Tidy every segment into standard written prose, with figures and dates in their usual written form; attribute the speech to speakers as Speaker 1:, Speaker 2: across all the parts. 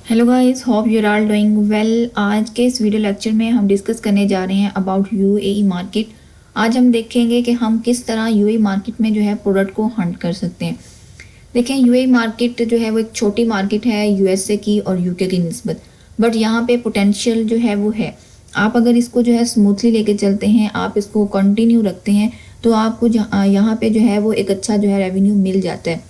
Speaker 1: Hello guys, hope you are all doing well. आज के इस वीडियो लेक्चर में हम डिस्कस करने जा रहे हैं अबाउट यूएई मार्केट। आज हम देखेंगे कि हम किस तरह यूएई मार्केट में जो है प्रोडक्ट को हंट कर सकते हैं। देखें, यूएई मार्केट जो है वो एक छोटी मार्केट है यूएसए की और यूके की निस्बत, बट यहाँ पे पोटेंशियल जो है वो है। आप अगर इसको जो है स्मूथली लेके चलते हैं, आप इसको कंटिन्यू रखते हैं, तो आपको यहाँ पे जो है वो एक अच्छा जो है रेवेन्यू मिल जाता है।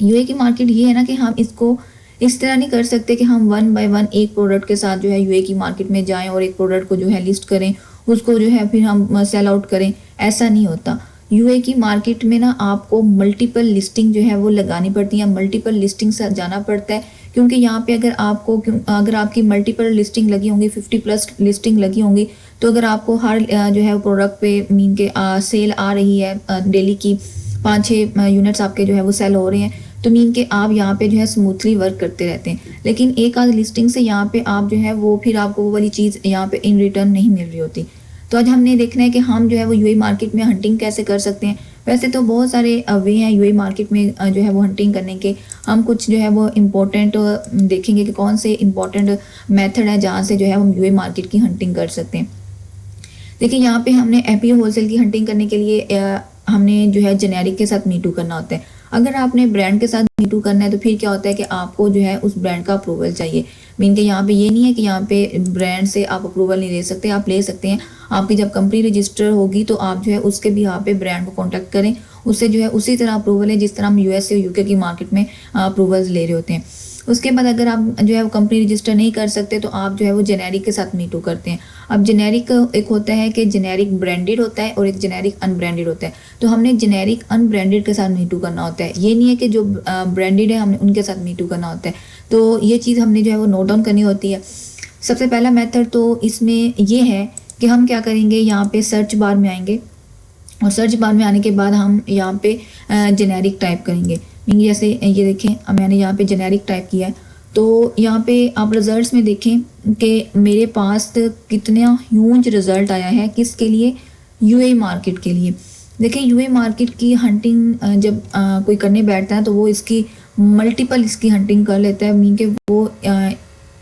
Speaker 1: यूए की मार्केट ये है ना कि हम इसको इस तरह नहीं कर सकते कि हम वन बाय वन एक प्रोडक्ट के साथ जो है यूए की मार्केट में जाएं और एक प्रोडक्ट को जो है लिस्ट करें, उसको जो है फिर हम सेल आउट करें। ऐसा नहीं होता। यूए की मार्केट में ना आपको मल्टीपल लिस्टिंग जो है वो लगानी पड़ती है, मल्टीपल लिस्टिंग से जाना पड़ता है, क्योंकि यहाँ पे अगर आपकी मल्टीपल लिस्टिंग लगी होंगी, 50+ लिस्टिंग लगी होंगी, तो अगर आपको हर जो है प्रोडक्ट पे मीन के सेल आ रही है, डेली की 5-6 यूनिट्स आपके जो है वो सेल हो रहे हैं, तो मीन के आप यहाँ पे जो है स्मूथली वर्क करते रहते हैं। लेकिन एक आध लिस्टिंग से यहाँ पे आप जो है वो फिर आपको वो वाली चीज़ यहाँ पे इन रिटर्न नहीं मिल रही होती। तो आज हमने देखना है कि हम जो है वो यूएई मार्केट में हंटिंग कैसे कर सकते हैं। वैसे तो बहुत सारे वे हैं यूएई मार्केट में जो है वो हंटिंग करने के। हम कुछ जो है वो इम्पोर्टेंट देखेंगे कि कौन से इम्पोर्टेंट मेथड है जहाँ से जो है हम यूएई मार्केट की हंटिंग कर सकते हैं। देखिए, यहाँ पे हमने एपीओ होलसेल की हंटिंग करने के लिए हमने जो है जेनेरिक के साथ मीटू करना होता है। अगर आपने ब्रांड के साथ मीटू करना है तो फिर क्या होता है कि आपको जो है उस ब्रांड का अप्रूवल चाहिए। मीन के यहाँ पे ये नहीं है कि यहाँ पे ब्रांड से आप अप्रूवल नहीं ले सकते, आप ले सकते हैं। आपकी जब कंपनी रजिस्टर होगी तो आप जो है उसके भी यहाँ पे ब्रांड को कॉन्टैक्ट करें, उससे जो है उसी तरह अप्रूवल है जिस तरह हम यूएसए और यूके की मार्केट में अप्रूवल्स ले रहे होते हैं। उसके बाद अगर आप जो है वो कंपनी रजिस्टर नहीं कर सकते तो आप जो है वो जेनेरिक के साथ मीटू करते हैं। अब जेनेरिक एक होता है कि जेनेरिक ब्रांडेड होता है और एक जेनेरिक अनब्रांडेड होता है। तो हमने जेनेरिक अनब्रांडेड के साथ मीटू करना होता है। ये नहीं है कि जो ब्रांडेड है हमने उनके साथ मीटू करना होता है। तो ये चीज़ हमने जो है वो नोट डाउन करनी होती है। सबसे पहला मेथड तो इसमें ये है कि हम क्या करेंगे, यहाँ पे सर्च बार में आएंगे और सर्च बार में आने के बाद हम यहाँ पे जेनेरिक टाइप करेंगे। जैसे ये देखें, मैंने यहाँ पे जेनेरिक टाइप किया है, तो यहाँ पे आप रिजल्ट्स में देखें कि मेरे पास कितना ह्यूज रिजल्ट आया है। किसके लिए? यूएई मार्केट के लिए। देखें, यूएई मार्केट की हंटिंग जब कोई करने बैठता है तो वो इसकी मल्टीपल इसकी हंटिंग कर लेता है। मीन के वो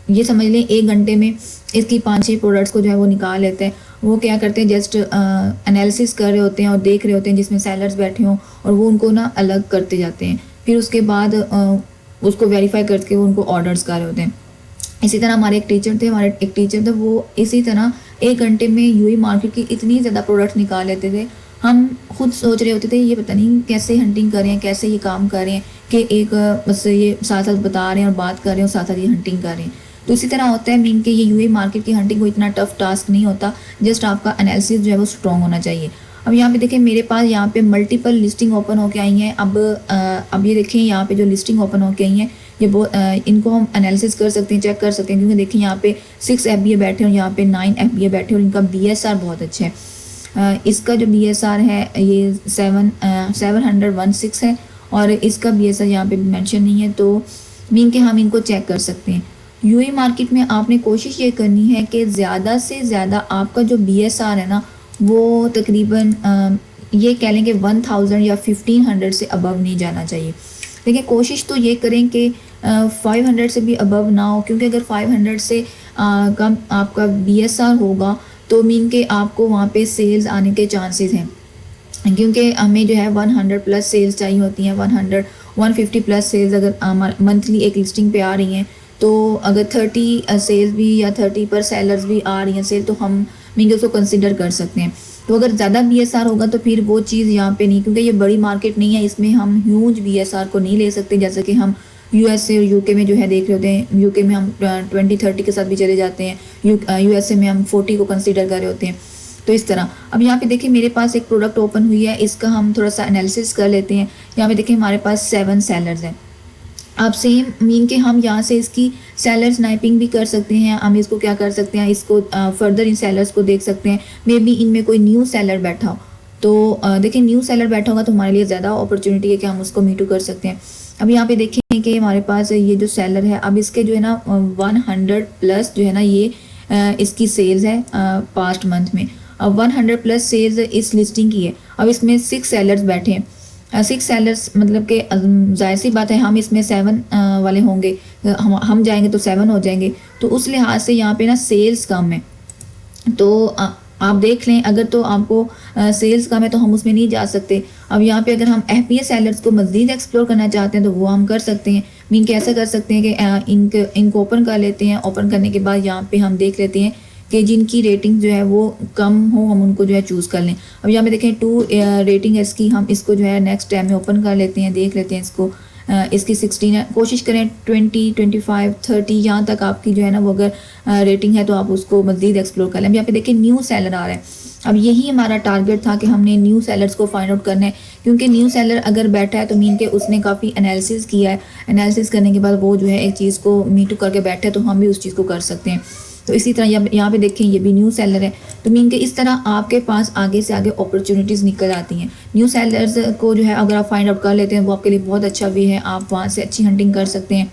Speaker 1: ये समझ लें 1 घंटे में इसकी 5-6 प्रोडक्ट्स को जो है वो निकाल लेते हैं। वो क्या करते हैं, जस्ट एनालिसिस कर रहे होते हैं और देख रहे होते हैं जिसमें सेलर्स बैठे हों, और वो उनको ना अलग करते जाते हैं। फिर उसके बाद उसको वेरीफाई करके वो उनको ऑर्डर्स कर रहे होते हैं। इसी तरह हमारे एक टीचर थे, वो इसी तरह 1 घंटे में यूएई मार्केट की इतनी ज़्यादा प्रोडक्ट्स निकाल लेते थे। हम खुद सोच रहे होते थे ये पता नहीं कैसे हंटिंग कर रहे हैं, कैसे ये काम कर रहे हैं कि एक बस ये साथ साथ बता रहे हैं और बात कर रहे हैं और साथ साथ ये हंटिंग कर रहे हैं। तो इसी तरह होता है। मीन के ये यूएई मार्केट की हंटिंग कोई इतना टफ टास्क नहीं होता, जस्ट आपका एनालिसिस जो है वो स्ट्रॉन्ग होना चाहिए। अब यहाँ पे देखें, मेरे पास यहाँ पे मल्टीपल लिस्टिंग ओपन होके आई हैं। अब ये देखें, यहाँ पे जो लिस्टिंग ओपन होके आई हैं ये इनको हम एनालिसिस कर सकते हैं, चेक कर सकते हैं, क्योंकि देखिए यहाँ पे 6 एफबीए बैठे और यहाँ पे 9 एफबीए बैठे और इनका बीएसआर बहुत अच्छा है। इसका जो बीएसआर है ये 716 है और इसका बीएसआर यहाँ पे मेंशन नहीं है, तो मीन के हम इनको चेक कर सकते हैं। यूएई मार्केट में आपने कोशिश ये करनी है कि ज़्यादा से ज़्यादा आपका जो बीएसआर है ना वो तकरीबन ये कह लें कि 1000 या 1500 से अबव नहीं जाना चाहिए। देखिए, कोशिश तो ये करें कि 500 से भी अबव ना हो, क्योंकि अगर 500 से कम आपका बीएसआर होगा तो मीन के आपको वहाँ पे सेल्स आने के चांसेस हैं, क्योंकि हमें जो है 100+ सेल्स चाहिए होती हैं। 150+ सेल्स अगर मंथली एक लिस्टिंग पे आ रही हैं, तो अगर 30 सेल्स भी या 30 पर सेलर्स भी आ रही हैं सेल, तो हम मीन उसको कंसिडर कर सकते हैं। तो अगर ज़्यादा बीएसआर होगा तो फिर वो चीज़ यहाँ पे नहीं, क्योंकि ये बड़ी मार्केट नहीं है, इसमें हम ह्यूज बीएसआर को नहीं ले सकते। जैसे कि हम यूएसए और यूके में जो है देख रहे होते हैं, यूके में हम 20-30 के साथ भी चले जाते हैं, यूएसए में हम 40 को कंसिडर कर रहे होते हैं। तो इस तरह अब यहाँ पे देखिए मेरे पास एक प्रोडक्ट ओपन हुई है, इसका हम थोड़ा सा एनालिसिस कर लेते हैं। यहाँ पे देखिए हमारे पास 7 सेलर्स हैं। अब सेम मीन के हम यहाँ से इसकी सेलर स्नाइपिंग भी कर सकते हैं। हम इसको क्या कर सकते हैं, इसको फर्दर इन सेलर्स को देख सकते हैं। मे बी इनमें कोई न्यू सेलर बैठा हो, तो देखिए न्यू सेलर बैठा होगा तो हमारे लिए ज़्यादा अपॉर्चुनिटी है कि हम उसको मीटू कर सकते हैं। अब यहाँ पे देखें कि हमारे पास ये जो सेलर है, अब इसके जो है ना 100+ जो है ना ये इसकी सेल्स है पास्ट मंथ में। अब 100+ सेल्स इस लिस्टिंग की है। अब इसमें 6 सेलर्स बैठे हैं, 6 सेलर्स मतलब कि जाहिर सी बात है हम इसमें 7 वाले होंगे, हम जाएंगे तो 7 हो जाएंगे, तो उस लिहाज से यहाँ पे ना सेल्स कम है। तो आप देख लें, अगर तो आपको सेल्स कम है तो हम उसमें नहीं जा सकते। अब यहाँ पे अगर हम एफपीएस सेलर्स को मज़ीद एक्सप्लोर करना चाहते हैं तो वो हम कर सकते हैं। मीन कैसे कर सकते हैं कि इनको ओपन कर लेते हैं। ओपन करने के बाद यहाँ पे हम देख लेते हैं कि जिनकी रेटिंग जो है वो कम हो हम उनको जो है चूज़ कर लें। अब यहाँ पे देखें 2 रेटिंग है इसकी, हम इसको जो है नेक्स्ट टाइम में ओपन कर लेते हैं, देख लेते हैं इसको। इसकी 16 है, कोशिश करें 20, 25, 30 यहाँ तक आपकी जो है ना वो अगर रेटिंग है तो आप उसको मज़ीद एक्सप्लोर कर लें। अब यहाँ पे देखिए न्यू सेलर आ रहा है। अब यही हमारा टारगेट था कि हमने न्यू सेलर्स को फाइंड आउट करना है, क्योंकि न्यू सेलर अगर बैठा है तो मीन के उसने काफ़ी एनालिसिस किया है। एनालिसिस करने के बाद वो जो है एक चीज़ को मीटू करके बैठे, तो हम भी उस चीज़ को कर सकते हैं। तो इसी तरह यहाँ पे देखें ये भी न्यू सेलर है। तो मीन के इस तरह आपके पास आगे से आगे अपॉर्चुनिटीज़ निकल आती हैं। न्यू सेलर्स को जो है अगर आप फाइंड आउट कर लेते हैं वो आपके लिए बहुत अच्छा वे है, आप वहाँ से अच्छी हंटिंग कर सकते हैं,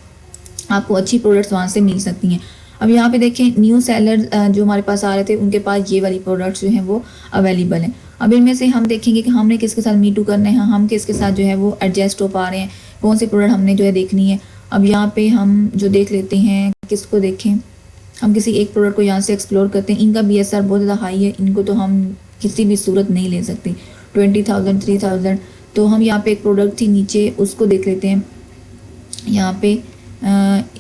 Speaker 1: आपको अच्छी प्रोडक्ट्स वहाँ से मिल सकती हैं। अब यहाँ पे देखें न्यू सेलर जो हमारे पास आ रहे थे उनके पास ये वाली प्रोडक्ट्स जो हैं वो अवेलेबल हैं। अब इनमें से हम देखेंगे कि हमने किसके साथ मीटू करना है, हम किसके साथ जो है वो एडजस्ट हो पा रहे हैं, कौन सी प्रोडक्ट हमने जो है देखनी है। अब यहाँ पे हम जो देख लेते हैं, किसको देखें, हम किसी एक प्रोडक्ट को यहाँ से एक्सप्लोर करते हैं। इनका BSR बहुत ज़्यादा हाई है, इनको तो हम किसी भी सूरत नहीं ले सकते। 20,000, 3,000। तो हम यहाँ पे एक प्रोडक्ट थी नीचे, उसको देख लेते हैं। यहाँ पे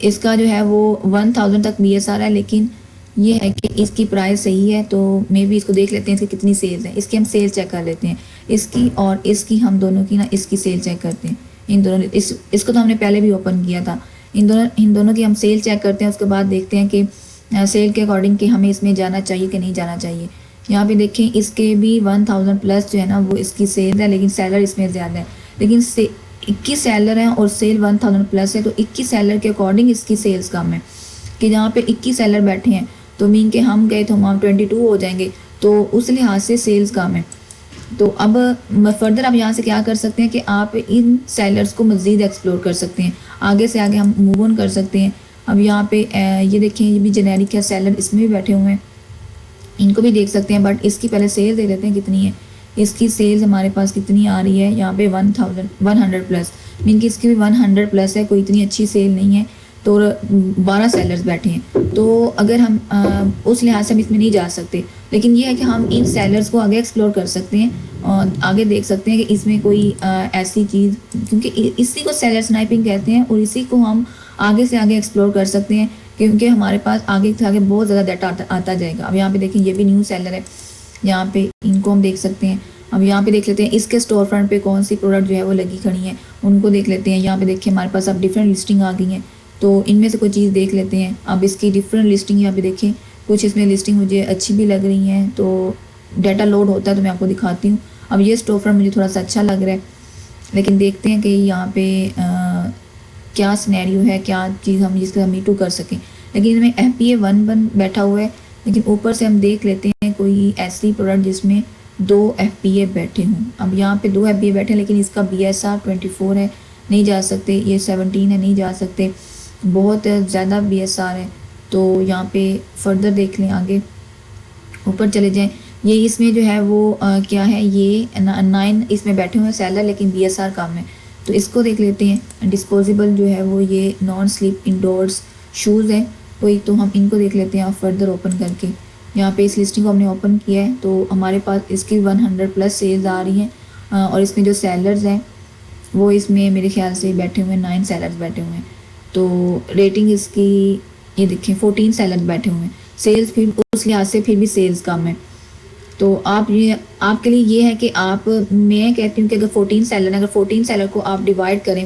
Speaker 1: इसका जो है वो 1,000 तक BSR है, लेकिन ये है कि इसकी प्राइस सही है, तो मे बी इसको देख लेते हैं इसकी कितनी सेल्स है। इसकी हम सेल चेक कर लेते हैं, इसकी और इसकी, हम दोनों की ना इसकी सेल चेक करते हैं। इन दोनों इसको तो हमने पहले भी ओपन किया था। इन दोनों की हम सेल चेक करते हैं, उसके बाद देखते हैं कि सेल के अकॉर्डिंग कि हमें इसमें जाना चाहिए कि नहीं जाना चाहिए। यहाँ पे देखें इसके भी 1,000 प्लस जो है ना वो इसकी सेल है, लेकिन सेलर इसमें ज़्यादा है। लेकिन 21 सेलर हैं और सेल 1,000 प्लस है, तो 21 सेलर के अकॉर्डिंग इसकी सेल्स कम है। कि जहाँ पे 21 सेलर बैठे हैं तो मीन के हम गए तो हम 22 हो जाएंगे, तो उस लिहाज से सेल्स कम है। तो अब फर्दर आप यहाँ से क्या कर सकते हैं कि आप इन सेलर्स को मज़ीद एक्सप्लोर कर सकते हैं, आगे से आगे हम मूव ऑन कर सकते हैं। अब यहाँ पे ये देखें, ये भी जेनेरिक है सेलर, इसमें भी बैठे हुए हैं, इनको भी देख सकते हैं। बट इसकी पहले सेल देख लेते हैं कितनी है। इसकी सेल्स हमारे पास कितनी आ रही है, यहाँ पे 1,100 प्लस, मीन कि इसकी भी 100 प्लस है, कोई इतनी अच्छी सेल नहीं है। तो 12 सेलर्स बैठे हैं, तो अगर हम उस लिहाज से हम इसमें नहीं जा सकते। लेकिन ये है कि हम इन सेलर्स को आगे एक्सप्लोर कर सकते हैं और आगे देख सकते हैं कि इसमें कोई ऐसी चीज़, क्योंकि इसी को सेलर स्नाइपिंग कहते हैं, और इसी को हम आगे से आगे एक्सप्लोर कर सकते हैं, क्योंकि हमारे पास आगे से आगे बहुत ज़्यादा डाटा आता जाएगा। अब यहाँ पे देखें ये भी न्यू सेलर है, यहाँ पे इनको हम देख सकते हैं। अब यहाँ पे देख लेते हैं इसके स्टोर फ्रंट पे कौन सी प्रोडक्ट जो है वो लगी खड़ी है, उनको देख लेते हैं। यहाँ पे देखिए हमारे पास अब डिफरेंट लिस्टिंग आ गई हैं, तो इनमें से कोई चीज़ देख लेते हैं। अब इसकी डिफरेंट लिस्टिंग यहाँ पे देखें, कुछ इसमें लिस्टिंग मुझे अच्छी भी लग रही हैं, तो डाटा लोड होता है तो मैं आपको दिखाती हूँ। अब ये स्टोर फ्रंट मुझे थोड़ा सा अच्छा लग रहा है, लेकिन देखते हैं कि यहाँ पे क्या सिनेरियो है, क्या चीज़ हम जिसका मीटू कर सकें। लेकिन इसमें FPA 1 बैठा हुआ है, लेकिन ऊपर से हम देख लेते हैं कोई ऐसी प्रोडक्ट जिसमें 2 FPA बैठे हों। अब यहाँ पे 2 FPA बैठे हैं, लेकिन इसका BSR 24 है, नहीं जा सकते। ये 17 है, नहीं जा सकते, बहुत ज़्यादा BSR है। तो यहाँ पे फर्दर देख लें, आगे ऊपर चले जाएं। ये इसमें जो है वो क्या है, ये 9 इसमें बैठे हुए हैं सेलर, लेकिन BSR कम है, तो इसको देख लेते हैं। डिस्पोजेबल जो है वो ये नॉन स्लिप इंडोर्स शूज़ है कोई, तो हम इनको देख लेते हैं। आप फर्दर ओपन करके यहाँ पे इस लिस्टिंग को हमने ओपन किया है, तो हमारे पास इसकी 100 प्लस सेल्स आ रही हैं, और इसमें जो सेलर्स हैं वो इसमें मेरे ख्याल से बैठे हुए हैं, 9 सेलर्स बैठे हुए हैं। तो रेटिंग इसकी ये देखें 14 सेलर्स बैठे हुए हैं, सेल्स फिर उस लिहाज से फिर भी सेल्स कम है। तो आप ये आपके लिए ये है कि आप, मैं कहती हूँ कि अगर 14 सेलर है, अगर 14 सेलर को आप डिवाइड करें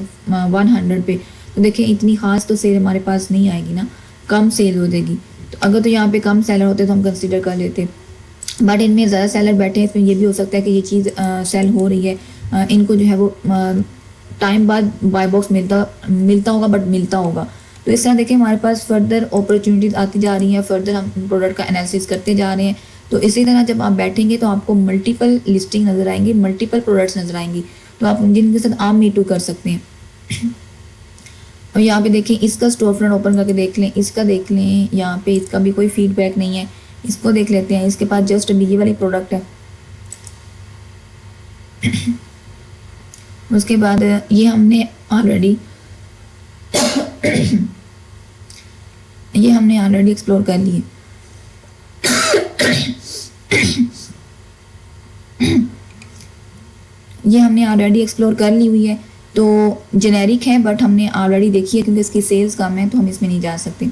Speaker 1: 100 पे, तो देखें इतनी खास तो सेल हमारे पास नहीं आएगी ना, कम सेल हो जाएगी। तो अगर तो यहाँ पे कम सेलर होते तो हम कंसिडर कर लेते, बट इनमें ज़्यादा सेलर बैठे हैं, इसमें ये भी हो सकता है कि ये चीज़ सेल हो रही है, इनको जो है वो टाइम बाद बाय बॉक्स मिलता होगा, बट मिलता होगा। तो इस तरह देखें हमारे पास फर्दर अपॉर्चुनिटीज़ आती जा रही हैं, फर्दर हम प्रोडक्ट का एनालिसिस करते जा रहे हैं। तो इसी तरह जब आप बैठेंगे तो आपको मल्टीपल लिस्टिंग नज़र आएंगी, मल्टीपल प्रोडक्ट्स नज़र आएंगी, तो आप जिनके साथ आप मीटू कर सकते हैं। और यहाँ पे देखें इसका स्टोर फ्रंट ओपन करके देख लें, इसका देख लें, यहाँ पे इसका भी कोई फीडबैक नहीं है, इसको देख लेते हैं। इसके पास जस्ट अभी ये वाली प्रोडक्ट है। उसके बाद ये हमने ऑलरेडी एक्सप्लोर कर लिए। ये हमने ऑलरेडी एक्सप्लोर कर ली हुई है, तो जेनेरिक है बट हमने ऑलरेडी देखी है, क्योंकि इसकी सेल्स कम है तो हम इसमें नहीं जा सकते।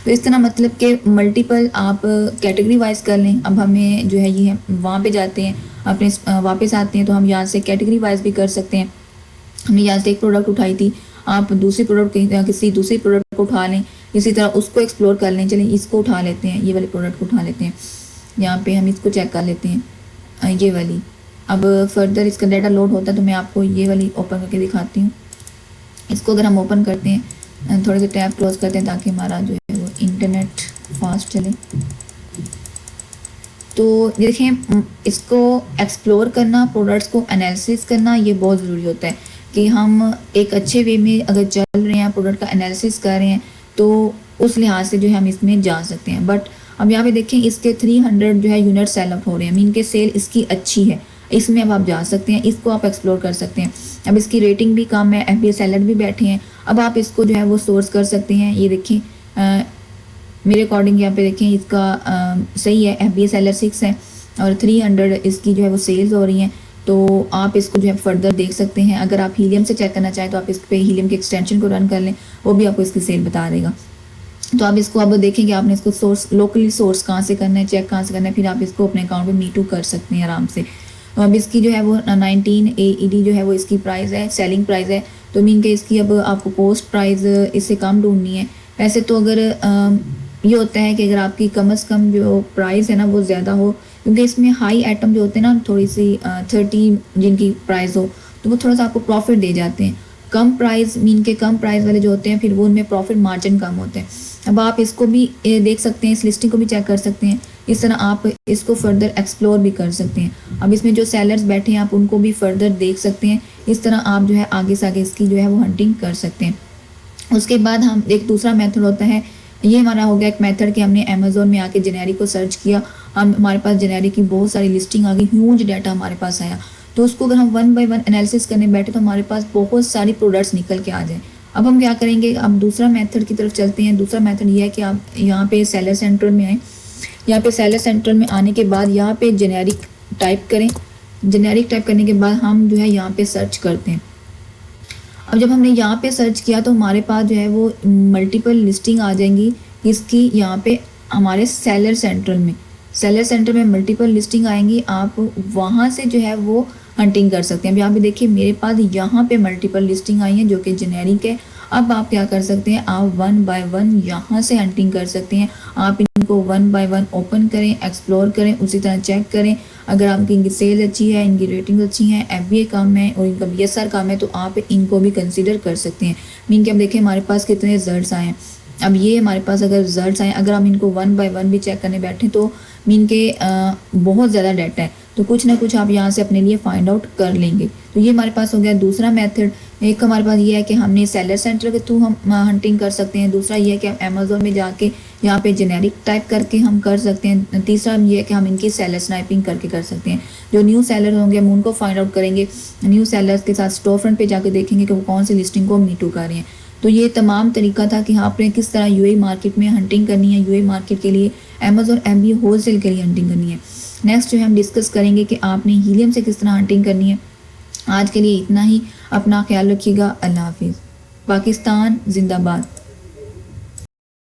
Speaker 1: तो इस तरह मतलब कि मल्टीपल आप कैटेगरी वाइज कर लें। अब हमें जो है ये वहाँ पे जाते हैं, अपने वापस आते हैं, तो हम यहाँ से कैटेगरी वाइज भी कर सकते हैं। हमने यहाँ से एक प्रोडक्ट उठाई थी, आप दूसरी प्रोडक्ट किसी दूसरी प्रोडक्ट को उठा लें, इसी तरह उसको एक्सप्लोर कर लें। चलिए इसको उठा लेते हैं, ये वाली प्रोडक्ट को उठा लेते हैं। यहाँ पे हम इसको चेक कर लेते हैं, ये वाली। अब फर्दर इसका डाटा लोड होता है तो मैं आपको ये वाली ओपन करके दिखाती हूँ। इसको अगर हम ओपन करते हैं, थोड़े से टैब क्लोज करते हैं ताकि हमारा जो है वो इंटरनेट फास्ट चले। तो देखें, इसको एक्सप्लोर करना, प्रोडक्ट्स को एनालिसिस करना, ये बहुत ज़रूरी होता है कि हम एक अच्छे वे में अगर चल रहे हैं, प्रोडक्ट का एनालिसिस कर रहे हैं, तो उस लिहाज से जो है हम इसमें जा सकते हैं। बट अब यहाँ पे देखें, इसके 300 जो है यूनिट सेल आउट हो रहे हैं, मीन के सेल इसकी अच्छी है, इसमें अब आप जा सकते हैं, इसको आप एक्सप्लोर कर सकते हैं। अब इसकी रेटिंग भी कम है, FBA सेलर भी बैठे हैं, अब आप इसको जो है वो सोर्स कर सकते हैं। ये देखें, मेरे अकॉर्डिंग यहाँ पे देखें इसका सही है, FBA सेलर 6 है और 300 इसकी जो है वो सेल्स हो रही हैं। तो आप इसको जो है फर्दर देख सकते हैं। अगर आप हीलियम से चेक करना चाहें तो आप इस पे हीलियम के एक्सटेंशन को रन कर लें, वो भी आपको इसकी सेल बता देगा। तो आप इसको अब देखेंगे, आपने इसको सोर्स लोकली सोर्स कहाँ से करना है, चेक कहाँ से करना है, फिर आप इसको अपने अकाउंट में मीटू कर सकते हैं आराम से। तो अब इसकी जो है वो 19 AED जो है वो इसकी प्राइस है, सेलिंग प्राइस है। तो मीन के इसकी अब आपको पोस्ट प्राइस इससे कम ढूंढनी है। वैसे तो अगर ये होता है कि अगर आपकी कम से कम जो प्राइस है ना वो ज़्यादा हो, क्योंकि इसमें हाई आइटम जो होते हैं ना, थोड़ी सी 30 जिनकी प्राइस हो, तो वो थोड़ा सा आपको प्रॉफिट दे जाते हैं। कम प्राइस मीन के कम प्राइस वाले जो होते हैं, फिर वो उनमें प्रॉफिट मार्जिन कम होते हैं। अब आप इसको भी देख सकते हैं, इस लिस्टिंग को भी चेक कर सकते हैं। इस तरह आप इसको फर्दर एक्सप्लोर भी कर सकते हैं। अब इसमें जो सेलर्स बैठे हैं आप उनको भी फर्दर देख सकते हैं। इस तरह आप जो है आगे से आगे इसकी जो है वो हंटिंग कर सकते हैं। उसके बाद हम एक दूसरा मेथड होता है, ये हमारा हो गया एक मेथड कि हमने अमेज़ोन में आके जेनेरिक को सर्च किया, हमारे पास जेनेरिक की बहुत सारी लिस्टिंग आ गई, ह्यूज डाटा हमारे पास आया। तो उसको अगर हम 1 बाय 1 एनालिसिस करने बैठे तो हमारे पास बहुत सारी प्रोडक्ट्स निकल के आ जाए। अब हम क्या करेंगे, अब दूसरा मेथड की तरफ चलते हैं। दूसरा मेथड ये है कि आप यहाँ पे सेलर सेंटर में आए। यहाँ पे सेलर सेंटर में आने के बाद यहाँ पे जेनेरिक टाइप करें। जेनेरिक टाइप करने के बाद हम जो है यहाँ पे सर्च करते हैं। अब जब हमने यहाँ पे सर्च किया तो हमारे पास जो है वो मल्टीपल लिस्टिंग आ जाएंगी इसकी। यहाँ पे हमारे सेलर सेंटर में मल्टीपल लिस्टिंग आएंगी, आप वहाँ से जो है वो हंटिंग कर सकते हैं। अब यहाँ पे देखिए मेरे पास यहाँ पे मल्टीपल लिस्टिंग आई है जो कि जेनेरिक है। अब आप क्या कर सकते हैं, आप 1 बाय 1 यहाँ से हंटिंग कर सकते हैं। आप इनको 1 बाय 1 ओपन करें, एक्सप्लोर करें, उसी तरह चेक करें। अगर आपकी इनकी सेल अच्छी है, इनकी रेटिंग अच्छी है, FBA कम है और इनका BSR कम है, तो आप इनको भी कंसिडर कर सकते हैं। मीन के अब देखें हमारे पास कितने रिजल्ट्स आए हैं। अब ये हमारे पास अगर रिजल्ट्स आए, अगर हम इनको 1 बाय 1 भी चेक करने बैठे तो मीन के बहुत ज़्यादा डाटा है, तो कुछ ना कुछ आप यहाँ से अपने लिए फाइंड आउट कर लेंगे। तो ये हमारे पास हो गया दूसरा मेथड। एक हमारे पास ये है कि हमने सेलर सेंटर के थ्रू हम हंटिंग कर सकते हैं। दूसरा ये है कि हम अमेज़ोन में जाके यहाँ पे जेनेरिक टाइप करके हम कर सकते हैं। तीसरा ये है कि हम इनकी सेलर स्नाइपिंग करके कर सकते हैं। जो न्यू सेलर होंगे हम उनको फाइंड आउट करेंगे, न्यू सेलर्स के साथ स्टोर फ्रंट पे जाके देखेंगे कि वो कौन सी लिस्टिंग को मीटू कर रहे हैं। तो ये तमाम तरीका था कि आपने किस तरह UAE मार्केट में हंटिंग करनी है, UAE मार्केट के लिए अमेज़ोन FBA होलसेल के लिए हंटिंग करनी है। नेक्स्ट जो है हम डिस्कस करेंगे कि आपने हीलियम से किस तरह हंटिंग करनी है। आज के लिए इतना ही, अपना ख्याल रखिएगा। अल्लाह हाफिज़। पाकिस्तान जिंदाबाद।